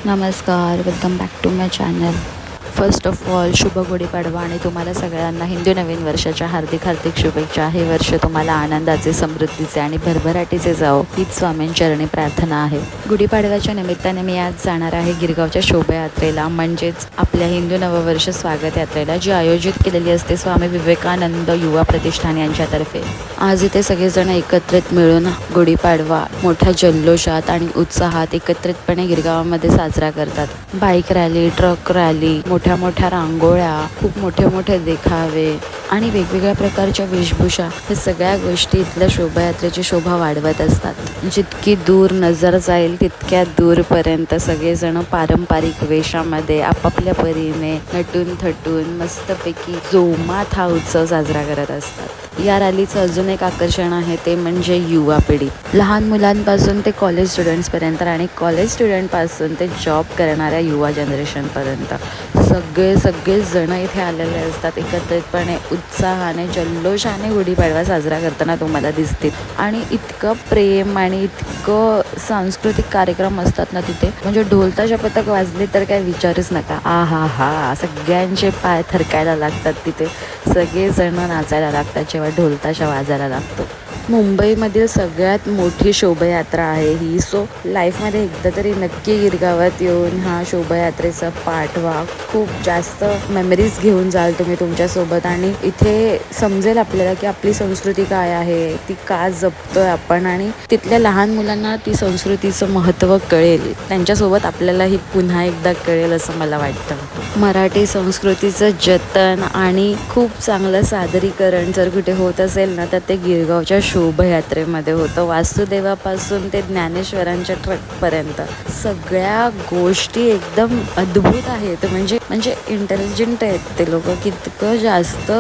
नमस्कार, welcome back to my channel. First of all शुभ गुढीपाडवा आणि तुम्हाला सगळ्यांना हिंदू नवीन वर्षाच्या हार्दिक हार्दिक शुभेच्छा. हे वर्ष तुम्हाला आनंदाचे, समृद्धीचे आणि भरभराटीचे जावो हीच स्वामींचरणी प्रार्थना आहे. गुढीपाडव्याच्या निमित्ताने मी आज जाणार आहे गिरगावच्या शोभायात्रेला, म्हणजेच आपल्या हिंदू नववर्ष स्वागत यात्रेला, जी आयोजित केलेली असते स्वामी विवेकानंद युवा प्रतिष्ठान यांच्यातर्फे. आज इथे सगळेजण एकत्रित मिळून गुढीपाडवा मोठ्या जल्लोषात आणि उत्साहात एकत्रितपणे गिरगावामध्ये साजरा करतात. बाईक रॅली, ट्रक रॅली, मोठ्या मोठ्या रांगोळ्या, खूप मोठे मोठे देखावे आणि वेगवेगळ्या प्रकारच्या वेशभूषा, हे सगळ्या गोष्टी इथल्या शोभायात्रेची शोभा वाढवत असतात. जितकी दूर नजर जाईल तितक्या दूरपर्यंत सगळेजण पारंपरिक वेशामध्ये आपापल्या परीने नटून थटून मस्तपैकी जोमात हा उत्सव साजरा करत असतात. या रॅलीचं अजून एक आकर्षण आहे ते म्हणजे युवा पिढी. लहान मुलांपासून ते कॉलेज स्टुडंट्सपर्यंत आणि कॉलेज स्टुडंटपासून ते जॉब करणाऱ्या युवा जनरेशनपर्यंत सगळे जण इथे आलेले असतात. एकत्रितपणे उत्साहाने जल्लोषाने गुढीपाडवा साजरा करताना तुम्हाला दिसतील. आणि इतकं प्रेम आणि इतकं सांस्कृतिक कार्यक्रम असतात ना तिथे, म्हणजे ढोलताशा पथक वाजले तर काय विचारूच नका. हा सगळ्यांचे पाय थरकायला लागतात. तिथे सगळेजण नाचायला लागतात जेव्हा ढोलताशा वाजायला लागतो. मुंबईमधील सगळ्यात मोठी शोभायात्रा आहे ही. सो लाईफमध्ये एकदा तरी नक्की गिरगावात येऊन हा शोभायात्रेचा पाठ व्हा. खूप जास्त मेमरीज घेऊन जाल तुम्ही तुमच्यासोबत आणि इथे समजेल आपल्याला की आपली संस्कृती काय आहे, ती का जपतोय आपण, आणि तिथल्या लहान मुलांना ती संस्कृतीचं महत्त्व कळेल. त्यांच्यासोबत आपल्यालाही पुन्हा एकदा कळेल असं मला वाटतं. मराठी संस्कृतीचं जतन आणि खूप चांगलं सादरीकरण जर कुठे होत असेल ना तर ते गिरगावच्या शोभायात्रेमध्ये होतं. वासुदेवापासून ते ज्ञानेश्वरांच्या ट्रकपर्यंत सगळ्या गोष्टी एकदम अद्भुत आहेत. म्हणजे इंटेलिजंट आहेत ते लोक. कितकं जास्त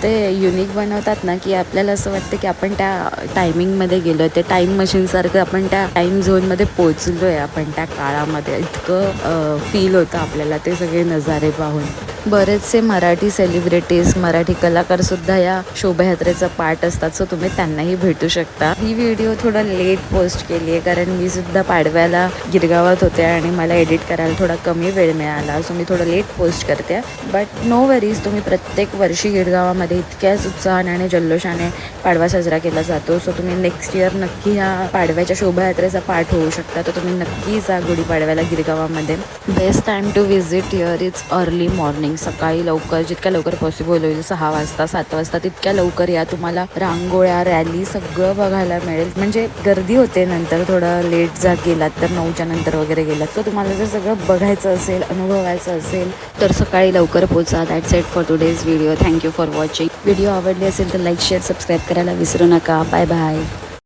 ते युनिक बनवतात ना की आपल्याला असं वाटतं की आपण त्या टायमिंगमध्ये गेलो, ते टाईम मशीनसारखं आपण त्या टाईम झोनमध्ये पोचलो आहे. आपण त्या काळामध्ये इतकं फील होतं आपल्याला ते सगळे नजारे पाहून. बरेचसे मराठी सेलिब्रिटीज, मराठी कलाकारसुद्धा या शोभायात्रेचा पार्ट असतात. सो तुम्ही त्यांनाही भेटू शकता. ही व्हिडिओ थोडं लेट पोस्ट केली आहे कारण मी सुद्धा पाडव्याला गिरगावात होते आणि मला एडिट करायला थोडा कमी वेळ मिळाला. सो मी थोडं लेट पोस्ट करते. बट नो वरीज, तुम्ही प्रत्येक वर्षी गिरगावामध्ये इतक्याच उत्साहाने आणि जल्लोषाने पाडवा साजरा केला जातो. सो तुम्ही नेक्स्ट इयर नक्की ह्या पाडव्याच्या शोभायात्रेचा पार्ट होऊ शकता. तर तुम्ही नक्की जा गुढीपाडव्याला गिरगावामध्ये. Best time to visit here is early morning. सकाळी लवकर, जितक्या लवकर पॉसिबल होईल, 6 वाजता 7 वाजता तितक्या लवकर या. तुम्हाला रांगोळ्या, रॅली सगळं बघायला मिळेल. म्हणजे गर्दी होते नंतर, थोडं लेट गेलात तर 9च्या नंतर वगैरे गेलात. तर तुम्हाला जर सगळं बघायचं असेल, अनुभवायचं असेल तर सकाळी लवकर पोचा. That's it for today's video. Thank you for watching. Video आवडली असेल तर लाईक, शेअर, सबस्क्राईब करायला विसरू नका. Bye bye.